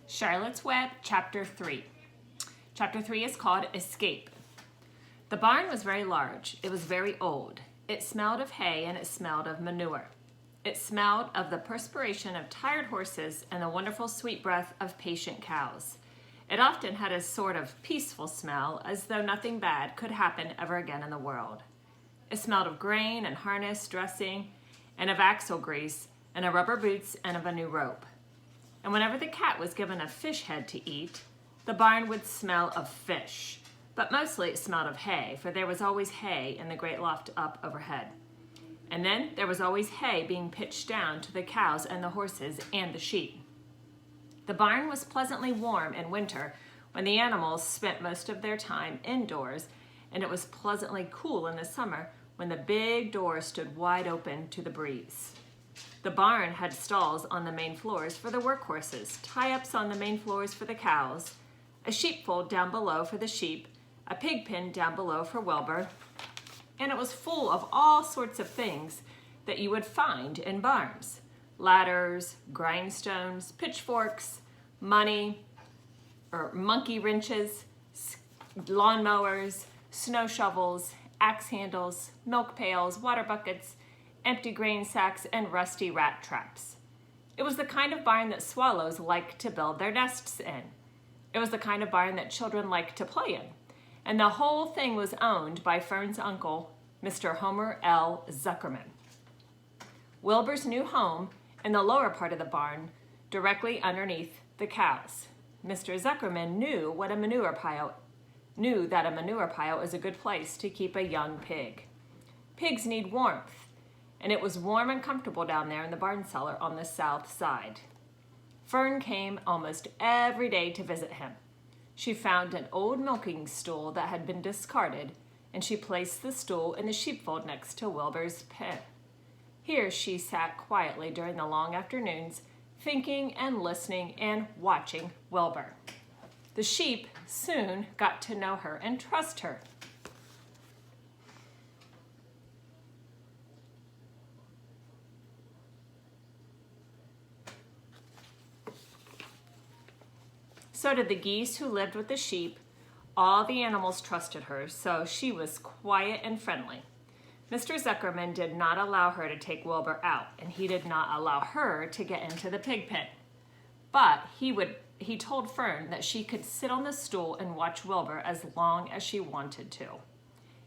Charlotte's Web, Chapter 3. Chapter 3 is called Escape. The barn was very large. It was very old. It smelled of hay and it smelled of manure. It smelled of the perspiration of tired horses and the wonderful sweet breath of patient cows. It often had a sort of peaceful smell, as though nothing bad could happen ever again in the world. It smelled of grain and harness dressing and of axle grease and of rubber boots and of a new rope. And whenever the cat was given a fish head to eat, the barn would smell of fish. But mostly it smelled of hay, for there was always hay in the great loft up overhead. And then there was always hay being pitched down to the cows and the horses and the sheep. The barn was pleasantly warm in winter when the animals spent most of their time indoors, and it was pleasantly cool in the summer when the big door stood wide open to the breeze. The barn had stalls on the main floors for the workhorses, tie-ups on the main floors for the cows, a sheepfold down below for the sheep, a pig pen down below for Wilbur, and it was full of all sorts of things that you would find in barns: ladders, grindstones, pitchforks, money, or monkey wrenches, lawnmowers, snow shovels, axe handles, milk pails, water buckets, empty grain sacks, and rusty rat traps. It was the kind of barn that swallows like to build their nests in. It was the kind of barn that children like to play in. And the whole thing was owned by Fern's uncle, Mr. Homer L. Zuckerman. Wilbur's new home in the lower part of the barn, directly underneath the cows. Mr. Zuckerman knew that a manure pile is a good place to keep a young pig. Pigs need warmth, and it was warm and comfortable down there in the barn cellar on the south side. Fern came almost every day to visit him. She found an old milking stool that had been discarded, and she placed the stool in the sheepfold next to Wilbur's pen. Here she sat quietly during the long afternoons, thinking and listening and watching Wilbur. The sheep soon got to know her and trust her. So did the geese who lived with the sheep. All the animals trusted her, so she was quiet and friendly. Mr. Zuckerman did not allow her to take Wilbur out, and he did not allow her to get into the pig pen. But he told Fern that she could sit on the stool and watch Wilbur as long as she wanted to.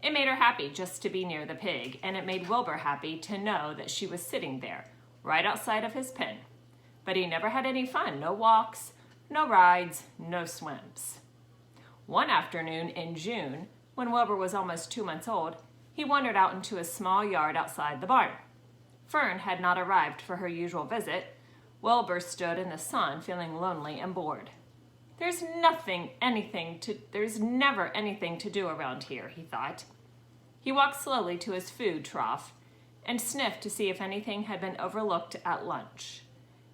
It made her happy just to be near the pig, and it made Wilbur happy to know that she was sitting there, right outside of his pen. But he never had any fun, no walks, no rides, no swims. One afternoon in June, when Wilbur was almost 2 months old, he wandered out into a small yard outside the barn. Fern had not arrived for her usual visit. Wilbur stood in the sun, feeling lonely and bored. There's never anything to do around here, he thought. He walked slowly to his food trough and sniffed to see if anything had been overlooked at lunch.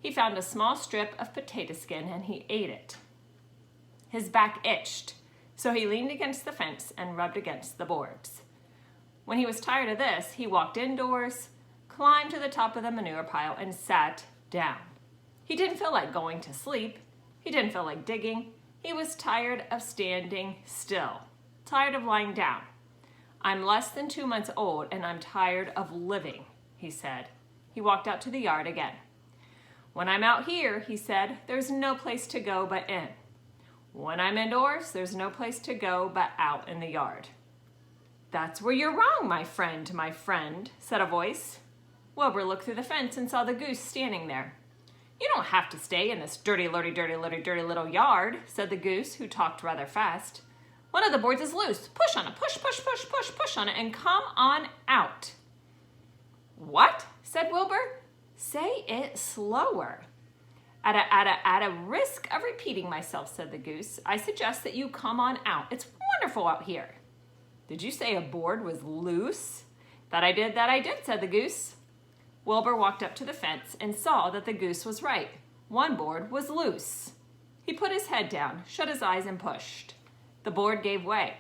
He found a small strip of potato skin and he ate it. His back itched, so he leaned against the fence and rubbed against the boards. When he was tired of this, he walked indoors, climbed to the top of the manure pile, and sat down. He didn't feel like going to sleep. He didn't feel like digging. He was tired of standing still, tired of lying down. I'm less than 2 months old, and I'm tired of living, he said. He walked out to the yard again. When I'm out here, he said, there's no place to go but in. When I'm indoors, there's no place to go but out in the yard. That's where you're wrong, my friend, said a voice. Wilbur looked through the fence and saw the goose standing there. You don't have to stay in this dirty little yard, said the goose, who talked rather fast. One of the boards is loose. Push on it, push on it, and come on out. What? Said Wilbur. Say it slower. At a risk of repeating myself, said the goose, I suggest that you come on out. It's wonderful out here. Did you say a board was loose? That I did, said the goose. Wilbur walked up to the fence and saw that the goose was right. One board was loose. He put his head down, shut his eyes, and pushed. The board gave way.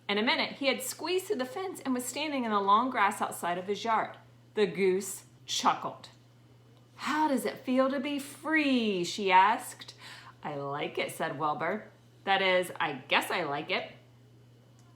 In a minute, he had squeezed through the fence and was standing in the long grass outside of his yard. The goose chuckled. How does it feel to be free? She asked. "I like it," said Wilbur. "That is, I guess I like it."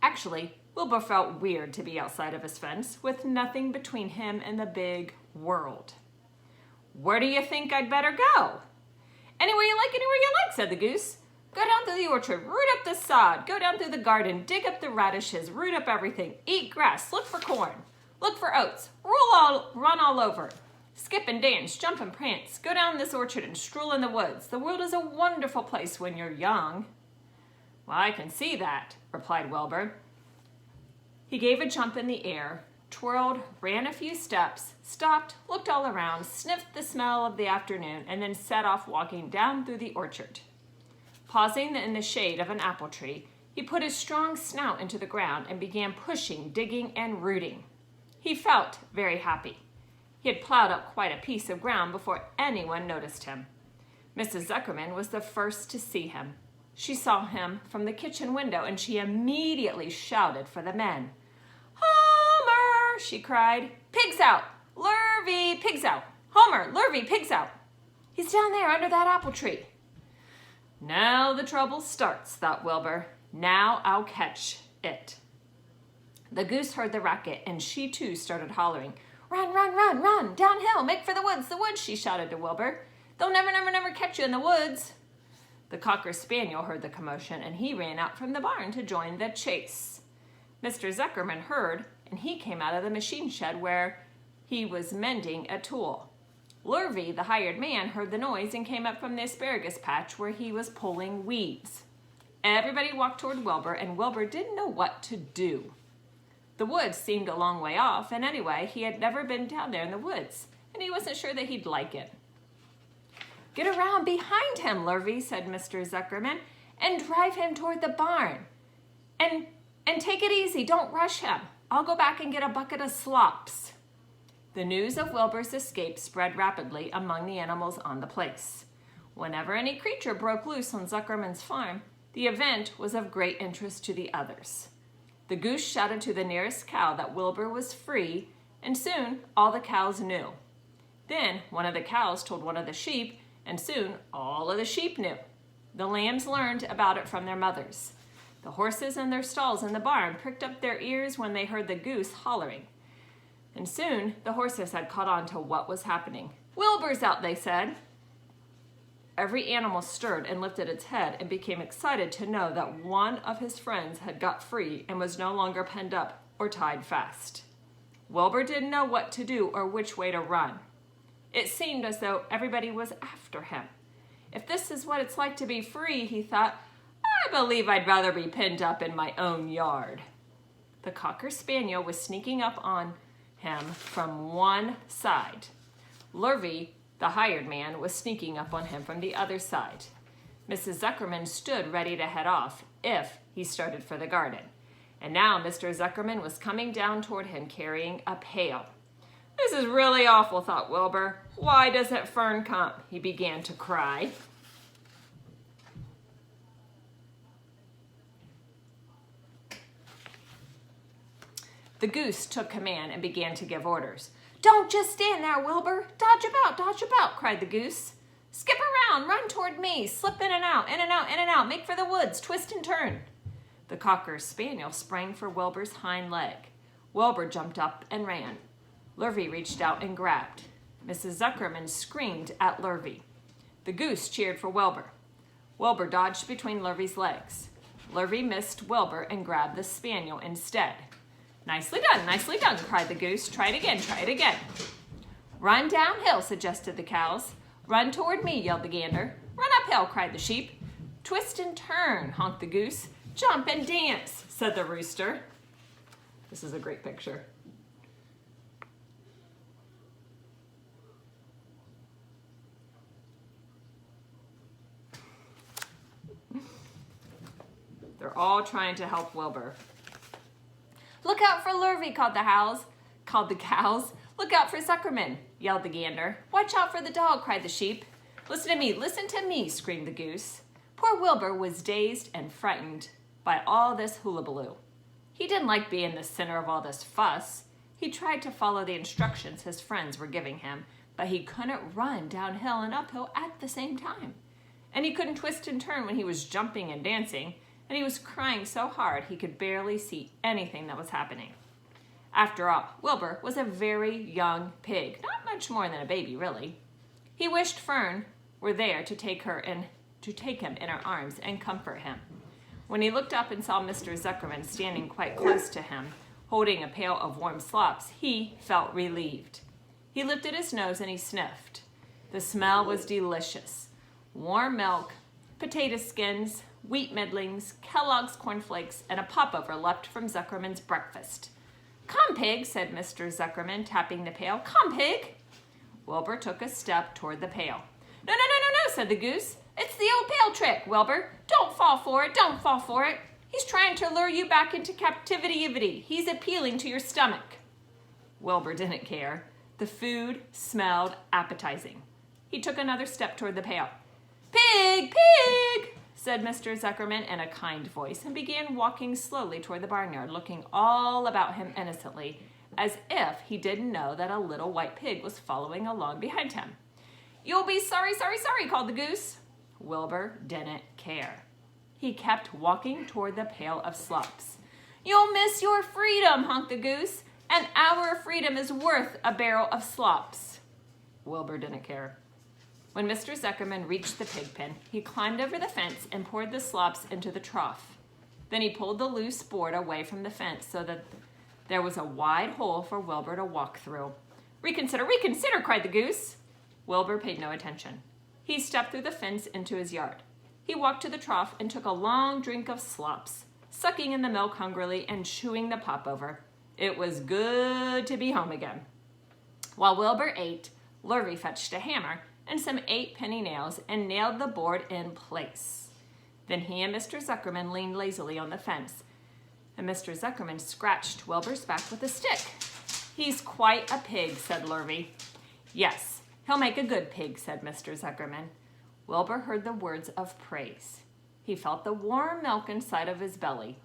Actually, Wilbur felt weird to be outside of his fence with nothing between him and the big world. "Where do you think I'd better go?" "Anywhere you like," said the goose. "Go down through the orchard, root up the sod, go down through the garden, dig up the radishes, root up everything, eat grass, look for corn, look for oats, run all over. Skip and dance, jump and prance, go down this orchard and stroll in the woods. The world is a wonderful place when you're young." "Well, I can see that," replied Wilbur. He gave a jump in the air, twirled, ran a few steps, stopped, looked all around, sniffed the smell of the afternoon, and then set off walking down through the orchard. Pausing in the shade of an apple tree, he put his strong snout into the ground and began pushing, digging, and rooting. He felt very happy. He had plowed up quite a piece of ground before anyone noticed him. Mrs. Zuckerman was the first to see him. She saw him from the kitchen window, and she immediately shouted for the men. "Homer!" she cried. "Pigs out! Lurvy, pigs out! Homer, Lurvy, pigs out! He's down there under that apple tree." "Now the trouble starts," thought Wilbur. "Now I'll catch it." The goose heard the racket, and she too started hollering. "Run, run, run, run! Downhill! Make for the woods!" she shouted to Wilbur. "They'll never, never, never catch you in the woods." The Cocker Spaniel heard the commotion, and he ran out from the barn to join the chase. Mr. Zuckerman heard, and he came out of the machine shed where he was mending a tool. Lurvy, the hired man, heard the noise and came up from the asparagus patch where he was pulling weeds. Everybody walked toward Wilbur, and Wilbur didn't know what to do. The woods seemed a long way off, and anyway, he had never been down there in the woods, and he wasn't sure that he'd like it. "Get around behind him, Lurvy," said Mr. Zuckerman, "and drive him toward the barn. And take it easy, don't rush him. I'll go back and get a bucket of slops." The news of Wilbur's escape spread rapidly among the animals on the place. Whenever any creature broke loose on Zuckerman's farm, the event was of great interest to the others. The goose shouted to the nearest cow that Wilbur was free, and soon all the cows knew. Then one of the cows told one of the sheep, and soon all of the sheep knew. The lambs learned about it from their mothers. The horses in their stalls in the barn pricked up their ears when they heard the goose hollering. And soon the horses had caught on to what was happening. "Wilbur's out," they said. Every animal stirred and lifted its head and became excited to know that one of his friends had got free and was no longer penned up or tied fast. Wilbur didn't know what to do or which way to run. It seemed as though everybody was after him. If this is what it's like to be free, he thought, "I believe I'd rather be penned up in my own yard." The Cocker Spaniel was sneaking up on him from one side. Lurvy, the hired man, was sneaking up on him from the other side. Mrs. Zuckerman stood ready to head off if he started for the garden. And now Mr. Zuckerman was coming down toward him carrying a pail. "This is really awful," thought Wilbur. "Why doesn't Fern come?" He began to cry. The goose took command and began to give orders. "Don't just stand there, Wilbur. Dodge about," cried the goose. "Skip around, run toward me, slip in and out, in and out, in and out, make for the woods, twist and turn." The Cocker Spaniel sprang for Wilbur's hind leg. Wilbur jumped up and ran. Lurvy reached out and grabbed. Mrs. Zuckerman screamed at Lurvy. The goose cheered for Wilbur. Wilbur dodged between Lurvy's legs. Lurvy missed Wilbur and grabbed the spaniel instead. Nicely done, cried the goose. Try it again. "Run downhill," suggested the cows. "Run toward me," yelled the gander. "Run uphill," cried the sheep. "Twist and turn," honked the goose. "Jump and dance," said the rooster. This is a great picture. They're all trying to help Wilbur. "Look out for Lurvy," called the cows. "Look out for Zuckerman," yelled the gander. "Watch out for the dog," cried the sheep. Listen to me," screamed the goose. Poor Wilbur was dazed and frightened by all this hullabaloo. He didn't like being the center of all this fuss. He tried to follow the instructions his friends were giving him, but he couldn't run downhill and uphill at the same time. and he couldn't twist and turn when he was jumping and dancing, and he was crying so hard he could barely see anything that was happening. After all, Wilbur was a very young pig, not much more than a baby, really. He wished Fern were there to take him in her arms and comfort him. When he looked up and saw Mr. Zuckerman standing quite close to him, holding a pail of warm slops, he felt relieved. He lifted his nose and he sniffed. The smell was delicious. Warm milk, potato skins, wheat middlings, Kellogg's cornflakes, and a popover left from Zuckerman's breakfast. "Come, Pig," said Mr. Zuckerman, tapping the pail. "Come, Pig." Wilbur took a step toward the pail. No, said the goose. "It's the old pail trick, Wilbur. Don't fall for it, don't fall for it. He's trying to lure you back into captivity. He's appealing to your stomach." Wilbur didn't care. The food smelled appetizing. He took another step toward the pail. "Pig, Pig," said Mr. Zuckerman in a kind voice, and began walking slowly toward the barnyard, looking all about him innocently, as if he didn't know that a little white pig was following along behind him. "You'll be sorry," called the goose. Wilbur didn't care. He kept walking toward the pail of slops. "You'll miss your freedom," honked the goose. "An hour of freedom is worth a barrel of slops." Wilbur didn't care. When Mr. Zuckerman reached the pig pen, he climbed over the fence and poured the slops into the trough. Then he pulled the loose board away from the fence so that there was a wide hole for Wilbur to walk through. "Reconsider, reconsider," cried the goose. Wilbur paid no attention. He stepped through the fence into his yard. He walked to the trough and took a long drink of slops, sucking in the milk hungrily and chewing the popover. It was good to be home again. While Wilbur ate, Lurvy fetched a hammer and some 8-penny nails and nailed the board in place. Then he and Mr. Zuckerman leaned lazily on the fence, and Mr. Zuckerman scratched Wilbur's back with a stick. "He's quite a pig," said Lurvy. "Yes, he'll make a good pig," said Mr. Zuckerman. Wilbur heard the words of praise. He felt the warm milk inside of his belly.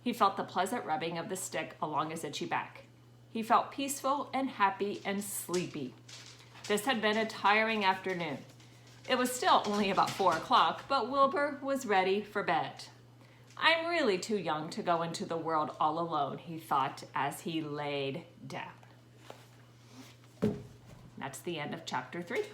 He felt the pleasant rubbing of the stick along his itchy back. He felt peaceful and happy and sleepy. This had been a tiring afternoon. It was still only about 4 o'clock, but Wilbur was ready for bed. "I'm really too young to go into the world all alone," he thought as he laid down. That's the end of chapter 3.